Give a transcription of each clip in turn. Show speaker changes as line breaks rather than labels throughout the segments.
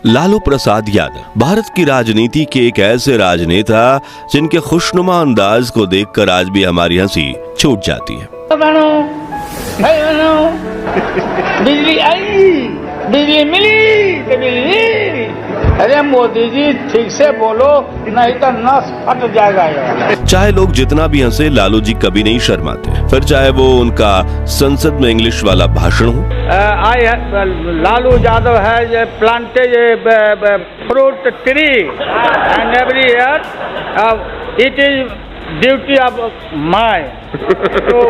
लालू प्रसाद यादव भारत की राजनीति के एक ऐसे राजनेता जिनके खुशनुमा अंदाज को देखकर आज भी हमारी हंसी छूट जाती है।
बिजली आई, बिजली मिली, बिजली। अरे मोदी जी ठीक से बोलो, नहीं तो नस फट जाएगा यार।
चाहे लोग जितना भी हंसे, लालू जी कभी नहीं शर्माते, फिर चाहे वो उनका संसद में इंग्लिश वाला भाषण हो।
लालू यादव है ये plantage fruit tree and every year it is duty of my to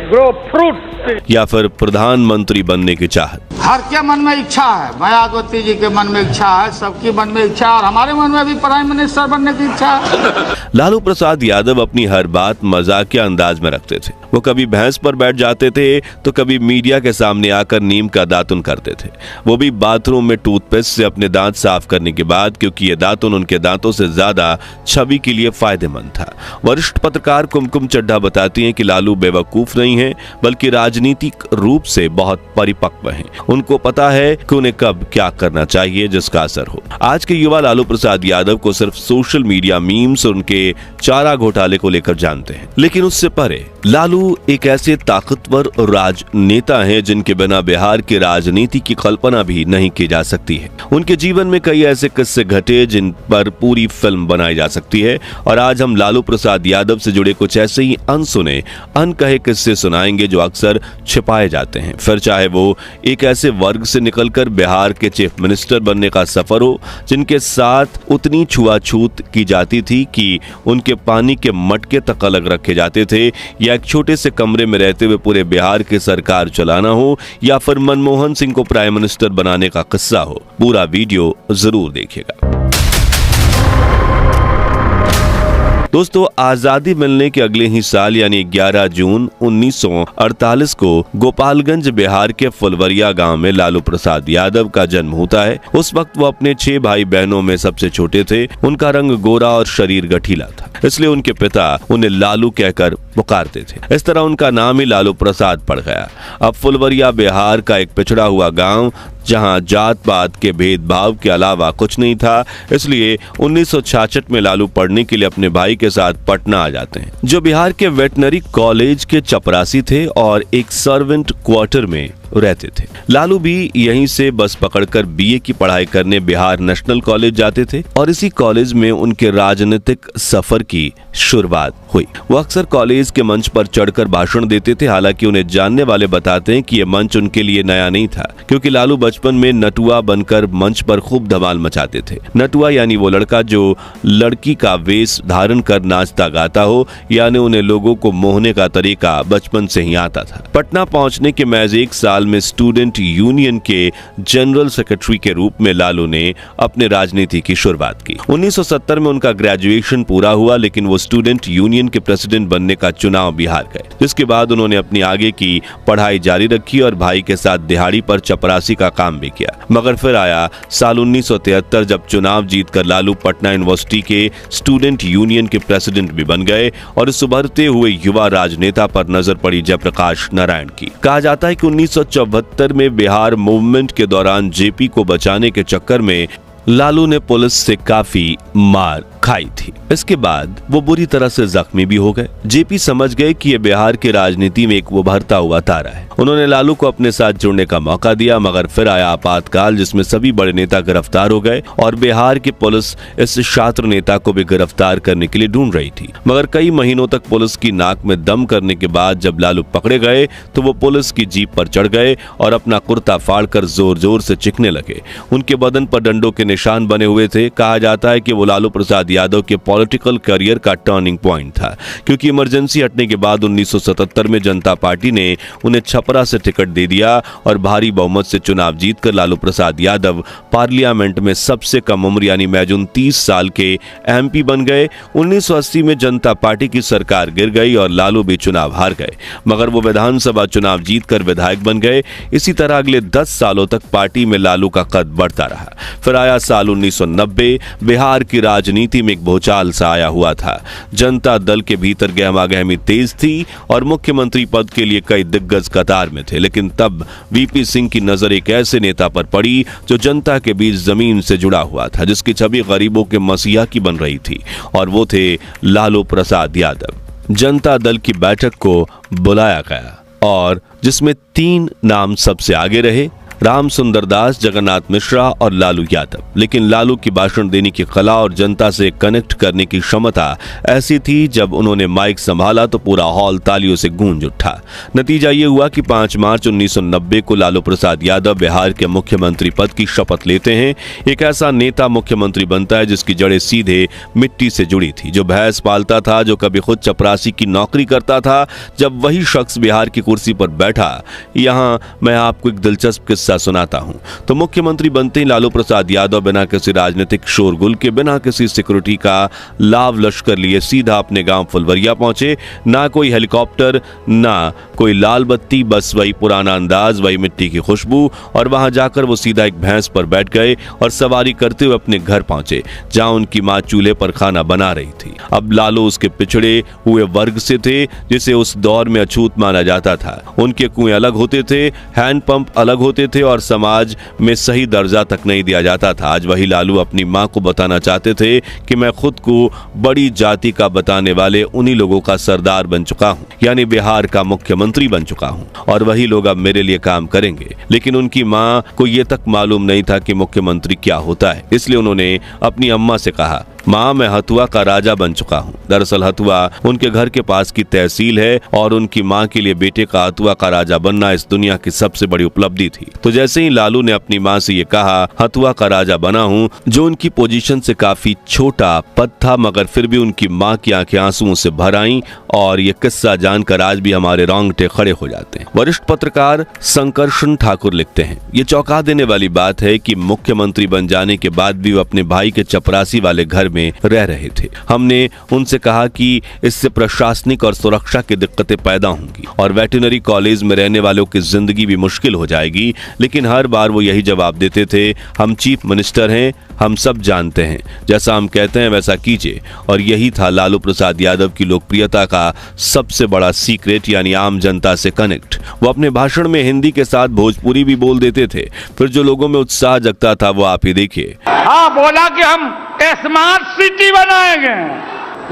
grow fruit.
या फिर प्रधानमंत्री बनने की चाहत।
हर के मन में इच्छा है, मायावती जी के मन में इच्छा है, सबकी मन में इच्छा है, और हमारे मन में भी प्राइम मिनिस्टर बनने की इच्छा है।
लालू प्रसाद यादव अपनी हर बात मजाकिया अंदाज में रखते थे। वो कभी भैंस पर बैठ जाते थे तो कभी मीडिया के सामने आकर नीम का दातुन करते थे, वो भी बाथरूम में टूथपेस्ट से अपने दांत साफ करने के बाद, क्योंकि ये दातुन उनके दांतों से ज्यादा छवि के लिए फायदेमंद था। वरिष्ठ पत्रकार कुमकुम चड्ढा बताती हैं कि लालू बेवकूफ नहीं है, बल्कि राजनीतिक रूप से बहुत परिपक्व हैं। उनको पता है कि उन्हें कब क्या करना चाहिए जिसका असर हो। आज के युवा लालू प्रसाद यादव को सिर्फ सोशल मीडिया मीम्स और उनके चारा घोटाले को लेकर जानते हैं, लेकिन उससे परे लालू एक ऐसे ताकतवर राजनेता हैं जिनके बिना बिहार की राजनीति की कल्पना भी नहीं की जा सकती है। उनके जीवन में कई ऐसे किस्से घटे जिन पर पूरी फिल्म बनाई जा सकती है, और आज हम लालू प्रसाद यादव से जुड़े कुछ ऐसे ही अनसुने अनकहे किस्से सुनाएंगे जो अक्सर छिपाए जाते हैं। फिर चाहे वो एक ऐसे वर्ग से निकलकर बिहार के चीफ मिनिस्टर बनने का सफर हो जिनके साथ उतनी छुआछूत की जाती थी कि उनके पानी के मटके तक अलग रखे जाते थे, या एक छोटे से कमरे में रहते हुए पूरे बिहार की सरकार चलाना हो, या फिर मनमोहन सिंह को प्राइम मिनिस्टर बनाने का किस्सा हो। पूरा वीडियो जरूर देखिएगा। दोस्तों, आजादी मिलने के अगले ही साल यानी 11 जून 1948 को गोपालगंज बिहार के फुलवरिया गांव में लालू प्रसाद यादव का जन्म होता है। उस वक्त वो अपने 6 भाई बहनों में सबसे छोटे थे। उनका रंग गोरा और शरीर गठीला था, इसलिए उनके पिता उन्हें लालू कहकर पुकारते थे। इस तरह उनका नाम ही लालू प्रसाद पड़ गया। अब फुलवरिया बिहार का एक पिछड़ा हुआ गांव जहां जात पात के भेदभाव के अलावा कुछ नहीं था, इसलिए 1966 में लालू पढ़ने के लिए अपने भाई के साथ पटना आ जाते हैं, जो बिहार के वेटनरी कॉलेज के चपरासी थे और एक सर्वेंट क्वार्टर में रहते थे। लालू भी यहीं से बस पकड़कर बीए की पढ़ाई करने बिहार नेशनल कॉलेज जाते थे, और इसी कॉलेज में उनके राजनीतिक सफर की शुरुआत हुई। वो अक्सर कॉलेज के मंच पर चढ़कर भाषण देते थे। हालांकि उन्हें जानने वाले बताते हैं कि ये मंच उनके लिए नया नहीं था, क्योंकि लालू बचपन में नटुआ बनकर मंच पर खूब धमाल मचाते थे। नटुआ यानी वो लड़का जो लड़की का वेश धारण कर नाचता गाता हो, यानी उन्हें लोगों को मोहने का तरीका बचपन से ही आता था। पटना पहुंचने के महज 1 साल में स्टूडेंट यूनियन के जनरल सेक्रेटरी के रूप में लालू ने अपने राजनीति की शुरुआत की। 1970 में उनका ग्रेजुएशन पूरा हुआ, लेकिन वो स्टूडेंट यूनियन के प्रेसिडेंट बनने का चुनाव भी हार गए, जिसके बाद उन्होंने अपनी आगे की पढ़ाई जारी रखी और भाई के साथ दिहाड़ी पर चपरासी का काम भी किया। मगर फिर आया साल 1973, जब चुनाव जीतकर लालू पटना यूनिवर्सिटी के स्टूडेंट यूनियन के प्रेसिडेंट भी बन गए, और इस उभरते हुए युवा राजनेता पर नजर पड़ी जयप्रकाश नारायण की। कहा जाता है कि 1974 में बिहार मूवमेंट के दौरान जेपी को बचाने के चक्कर में लालू ने पुलिस से काफी मार खाई थी। इसके बाद वो बुरी तरह से जख्मी भी हो गए। जेपी समझ गए कि ये बिहार की राजनीति में एक उभरता हुआ तारा है। उन्होंने लालू को अपने साथ जुड़ने का मौका दिया, मगर फिर आया आपातकाल जिसमें सभी बड़े नेता गिरफ्तार हो गए, और बिहार की पुलिस इस छात्र नेता को भी गिरफ्तार करने के लिए ढूंढ रही थी। मगर कई महीनों तक पुलिस की नाक में दम करने के बाद जब लालू पकड़े गए तो वो पुलिस की जीप पर चढ़ गए और अपना कुर्ता फाड़कर जोर जोर से चिखने लगे। उनके बदन पर डंडों के निशान बने हुए थे। कहा जाता है कि वो लालू प्रसाद यादव के पॉलिटिकल करियर का टर्निंग पॉइंट था, क्योंकि इमरजेंसी हटने के बाद 1977 में जनता पार्टी ने उन्हें छपरा से टिकट दे दिया और भारी बहुमत से चुनाव जीतकर लालू प्रसाद यादव पार्लियामेंट में सबसे कम उम्र यानी मैजून 30 साल के एमपी बन गए। 1980 में जनता पार्टी की सरकार गिर गई और लालू भी चुनाव हार गए, मगर वो विधानसभा चुनाव जीतकर विधायक बन गए। इसी तरह अगले 10 सालों तक पार्टी में लालू का कद बढ़ता रहा। फिर आया साल 1990। बिहार की राजनीति राजनीति में एक भूचाल सा आया हुआ था। जनता दल के भीतर गहमागहमी तेज थी और मुख्यमंत्री पद के लिए कई दिग्गज कतार में थे। लेकिन तब वीपी सिंह की नजर एक ऐसे नेता पर पड़ी जो जनता के बीच जमीन से जुड़ा हुआ था, जिसकी छवि गरीबों के मसीहा की बन रही थी, और वो थे लालू प्रसाद यादव। जनता दल की बैठक को बुलाया गया और जिसमें 3 नाम सबसे आगे रहे, राम सुंदर दास, जगन्नाथ मिश्रा और लालू यादव। लेकिन लालू की भाषण देने की कला और जनता से कनेक्ट करने की क्षमता ऐसी थी, जब उन्होंने माइक संभाला तो पूरा हॉल तालियों से गूंज उठा। नतीजा ये हुआ कि 5 मार्च 1990 को लालू प्रसाद यादव बिहार के मुख्यमंत्री पद की शपथ लेते हैं। एक ऐसा नेता मुख्यमंत्री बनता है जिसकी जड़ें सीधे मिट्टी से जुड़ी थी, जो भैंस पालता था, जो कभी खुद चपरासी की नौकरी करता था। जब वही शख्स बिहार की कुर्सी पर बैठा, यहां मैं आपको एक दिलचस्प किस्सा सुनाता हूं। तो मुख्यमंत्री बनते ही लालू प्रसाद यादव बिना किसी राजनीतिक शोरगुल के, बिना किसी सिक्योरिटी का लाव लश्कर लिए सीधा अपने गांव फुलवरिया पहुंचे। ना कोई हेलीकॉप्टर, ना कोई लाल बत्ती, बस वही पुराना अंदाज, वही मिट्टी की खुशबू। और वहां जाकर वो सीधा एक भैंस पर बैठ गए और सवारी करते हुए अपने घर पहुंचे, जहां उनकी मां चूल्हे पर खाना बना रही थी। अब लालू उसके पिछड़े हुए वर्ग से थे, जिसे उस दौर में अछूत माना जाता था। उनके कुएं अलग होते थे, हैंडपंप अलग होते थे और समाज में सही दर्जा तक नहीं दिया जाता था। आज वही लालू अपनी मां को बताना चाहते थे कि मैं खुद को बड़ी जाति का बताने वाले उन्हीं लोगों का सरदार बन चुका हूं, यानी बिहार का मुख्यमंत्री बन चुका हूं, और वही लोग अब मेरे लिए काम करेंगे। लेकिन उनकी मां को यह तक मालूम नहीं था कि मुख्यमंत्री क्या होता है, इसलिए उन्होंने अपनी अम्मा से कहा, माँ मैं हथुआ का राजा बन चुका हूँ। दरअसल हथुआ उनके घर के पास की तहसील है और उनकी माँ के लिए बेटे का हथुआ का राजा बनना इस दुनिया की सबसे बड़ी उपलब्धि थी। तो जैसे ही लालू ने अपनी माँ से ये कहा, हथुआ का राजा बना हूँ, जो उनकी पोजीशन से काफी छोटा पद था, मगर फिर भी उनकी माँ की आंखें आंसुओं से भर आईं। और ये किस्सा जानकर आज भी हमारे रोंगटे खड़े हो जाते हैं। वरिष्ठ पत्रकार संकर्षण ठाकुर लिखते हैं, ये चौंका देने वाली बात है कि मुख्यमंत्री बन जाने के बाद भी वो अपने भाई के चपरासी वाले घर में रह रहे थे। हमने उनसे कहा कि इससे प्रशासनिक और सुरक्षा की दिक्कतें पैदा होंगी और वेटरनरी कॉलेज में रहने वालों की जिंदगी भी मुश्किल हो जाएगी। लेकिन हर बार वो यही जवाब देते थे, हम चीफ मिनिस्टर हैं, हम सब जानते हैं, जैसा हम कहते हैं वैसा कीजिए। और यही था लालू प्रसाद यादव की लोकप्रियता का सबसे बड़ा सीक्रेट, यानी आम जनता से कनेक्ट। वो अपने भाषण में हिंदी के साथ भोजपुरी भी बोल देते थे। फिर जो लोगों में उत्साह जगता था वो आप ही देखिए।
हाँ, बोला कि हम स्मार्ट सिटी बनाएंगे।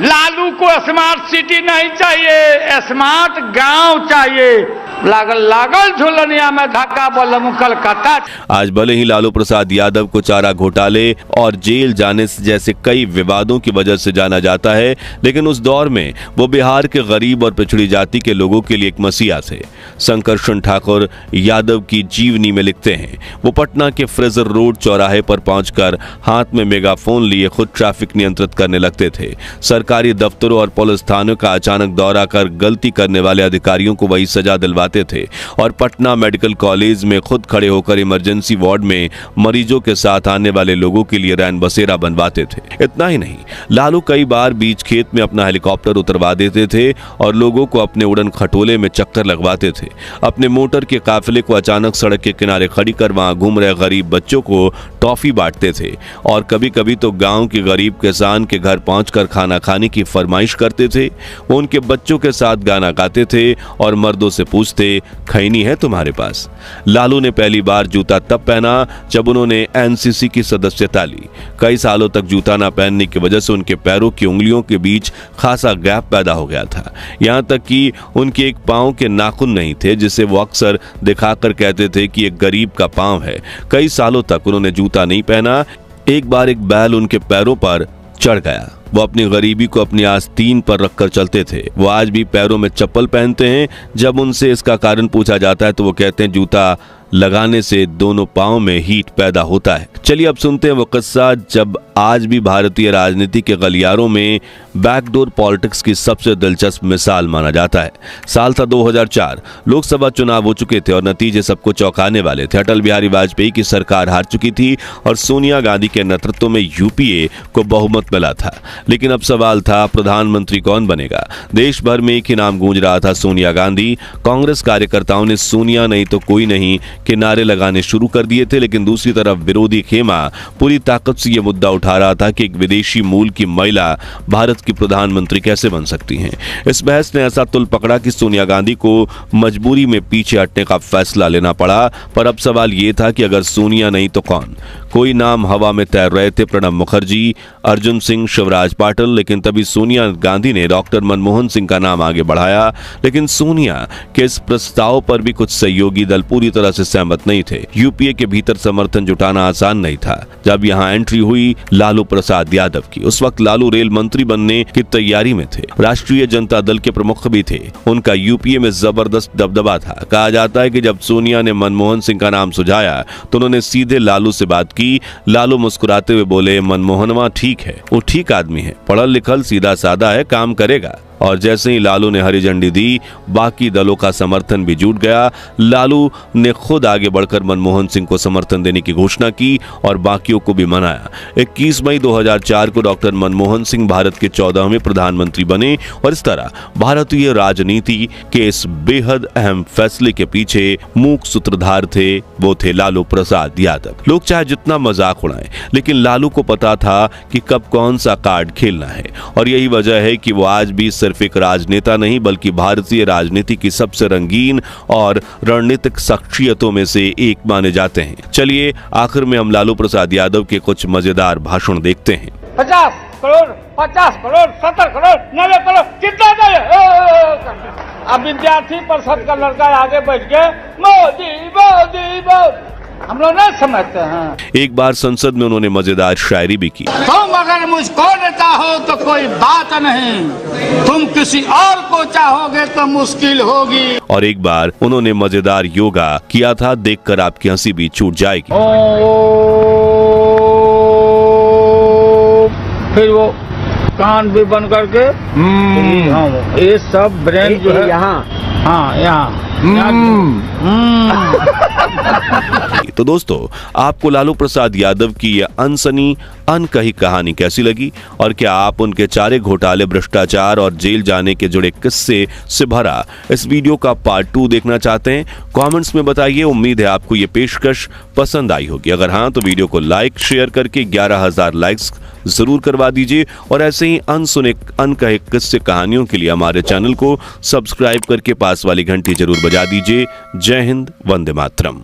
लालू को स्मार्ट सिटी नहीं चाहिए, स्मार्ट गांव चाहिए। लागल लागल झुलनिया में धक्का बोलम कलकत्ता।
आज भले ही लालू प्रसाद यादव को चारा घोटाले और जेल जाने जैसे कई विवादों की वजह से जाना जाता है, लेकिन उस दौर में वो बिहार के गरीब और पिछड़ी जाति के लोगों के लिए एक मसीहा थे। संकर्षण ठाकुर यादव की जीवनी में लिखते हैं, वो पटना के फ्रेजर रोड चौराहे पर पहुंचकर हाथ में मेगाफोन लिए खुद ट्रैफिक नियंत्रित करने लगते थे। सरकारी दफ्तरों और पुलिस थानों का अचानक दौरा कर गलती करने वाले अधिकारियों को वही सजा दिलवाते थे और पटना मेडिकल कॉलेज में खुद खड़े होकर इमरजेंसी वार्ड में मरीजों के साथ आने वाले लोगों के लिए रैन बसेरा बनवाते थे। इतना ही नहीं, लालू कई बार बीच खेत में अपना हेलीकॉप्टर उतरवा देते थे और लोगों को अपने उड़न खटोले में चक्कर लगवाते थे। अपने मोटर के काफिले को अचानक सड़क के किनारे खड़ी कर वहां घूम रहे गरीब बच्चों को टॉफी बांटते थे और कभी कभी तो गांव के गरीब किसान के घर पहुंचकर खाना खाने की फरमाइश करते थे। वो उनके बच्चों के साथ गाना गाते थे और मर्दों से पूछते, खैनी है तुम्हारे पास। लालू ने पहली बार जूता तब पहना जब उन्होंने एनसीसी की सदस्यता ली। कई सालों तक जूता न पहनने की वजह से उनके पैरों की उंगलियों के बीच खासा गैप पैदा हो गया था। यहां तक कि उनके एक पांव के नाखून नहीं थे, जिसे वो अक्सर दिखाकर कहते थे कि एक गरीब का पांव है। कई सालों तक उन्होंने जूता नहीं पहना। एक बार एक बैल उनके पैरों पर चढ़ गया। वो अपनी गरीबी को अपनी आस्तीन पर रखकर चलते थे। वो आज भी पैरों में चप्पल पहनते हैं। जब उनसे इसका कारण पूछा जाता है तो वो कहते हैं, जूता लगाने से दोनों पांव में हीट पैदा होता है। चलिए अब सुनते हैं वो किस्सा जब आज भी भारतीय राजनीति के गलियारों में बैकडोर पॉलिटिक्स की सबसे दिलचस्प मिसाल माना जाता है। साल था 2004। लोकसभा चुनाव हो चुके थे और नतीजे सबको चौंकाने वाले थे। अटल बिहारी वाजपेयी की सरकार हार चुकी थी और सोनिया गांधी के नेतृत्व में यूपीए को बहुमत मिला था। लेकिन अब सवाल था, प्रधानमंत्री कौन बनेगा? देश भर में एक ही नाम गूंज रहा था, सोनिया गांधी। कांग्रेस कार्यकर्ताओं ने सोनिया नहीं तो कोई नहीं के नारे लगाने शुरू कर दिए थे, लेकिन दूसरी तरफ विरोधी खेमा पूरी ताकत से यह मुद्दा उठा रहा था कि एक विदेशी मूल की महिला भारत की प्रधानमंत्री कैसे बन सकती हैं। इस बहस ने ऐसा तुल पकड़ा कि सोनिया गांधी को मजबूरी में पीछे हटने का फैसला लेना पड़ा। पर अब सवाल यह था कि अगर सोनिया नहीं तो कौन? कोई नाम हवा में तैर रहे थे, प्रणब मुखर्जी, अर्जुन सिंह, शिवराज पाटिल, लेकिन तभी सोनिया गांधी ने डॉक्टर मनमोहन सिंह का नाम आगे बढ़ाया। लेकिन सोनिया के इस प्रस्ताव पर भी कुछ सहयोगी दल पूरी तरह से सहमत नहीं थे। यूपीए के भीतर समर्थन जुटाना आसान नहीं था। जब यहां एंट्री हुई लालू प्रसाद यादव की, उस वक्त लालू रेल मंत्री बनने की तैयारी में थे, राष्ट्रीय जनता दल के प्रमुख भी थे, उनका यूपीए में जबरदस्त दबदबा था। कहा जाता है कि जब सोनिया ने मनमोहन सिंह का नाम सुझाया तो उन्होंने सीधे लालू से बात की। लालू मुस्कुराते हुए बोले, मनमोहनवा ठीक है, वो ठीक आदमी है, पढ़ल लिखल, सीधा साधा है, काम करेगा। और जैसे ही लालू ने हरी झंडी दी, बाकी दलों का समर्थन भी जुट गया। लालू ने खुद आगे बढ़कर मनमोहन सिंह को समर्थन देने की घोषणा की और बाकियों को भी मनाया। 21 मई 2004 को डॉक्टर मनमोहन सिंह भारत के 14वें प्रधानमंत्री बने और इस तरह भारतीय राजनीति के इस बेहद अहम फैसले के पीछे मूक सूत्रधार थे, वो थे लालू प्रसाद यादव। लोग चाहे जितना मजाक उड़ाएं, लेकिन लालू को पता था कि कब कौन सा कार्ड खेलना है और यही वजह है कि वो आज भी सिर्फ एक राजनेता नहीं बल्कि भारतीय राजनीति की सबसे रंगीन और रणनीतिक शख्सियतों में से एक माने जाते हैं। चलिए आखिर में हम लालू प्रसाद यादव के कुछ मजेदार भाषण देखते हैं।
50 करोड़, 50 करोड़, 70 करोड़, 90 करोड़, कितना चाहिए? अब विद्यार्थी परिषद का लड़का आगे बैठ के मोदी मोदी मोदी, हम लोग नहीं समझते हैं।
एक बार संसद में उन्होंने मजेदार शायरी भी की।
तुम अगर मुझको न चाहो तो कोई बात नहीं, तुम किसी और को चाहोगे तो मुश्किल होगी।
और एक बार उन्होंने मजेदार योगा किया था, देखकर आपकी हंसी भी छूट जाएगी।
फिर वो कान भी बंद करके ये सब ब्रेन जो है यहाँ, हाँ यहाँ।
तो दोस्तों, आपको लालू प्रसाद यादव की यह अनसनी अनकही कहानी कैसी लगी और क्या आप उनके चारे घोटाले, भ्रष्टाचार और जेल जाने के जुड़े किस्से से भरा इस वीडियो का पार्ट 2 देखना चाहते हैं? कमेंट्स में बताइए। उम्मीद है आपको ये पेशकश पसंद आई होगी। अगर हाँ तो वीडियो को लाइक शेयर करके 11,000 लाइक्स जरूर करवा दीजिए और ऐसे ही अनसुने अनकहे किस्से कहानियों के लिए हमारे चैनल को सब्सक्राइब करके पास वाली घंटी जरूर बजा दीजिए। जय हिंद, वंदे मातरम।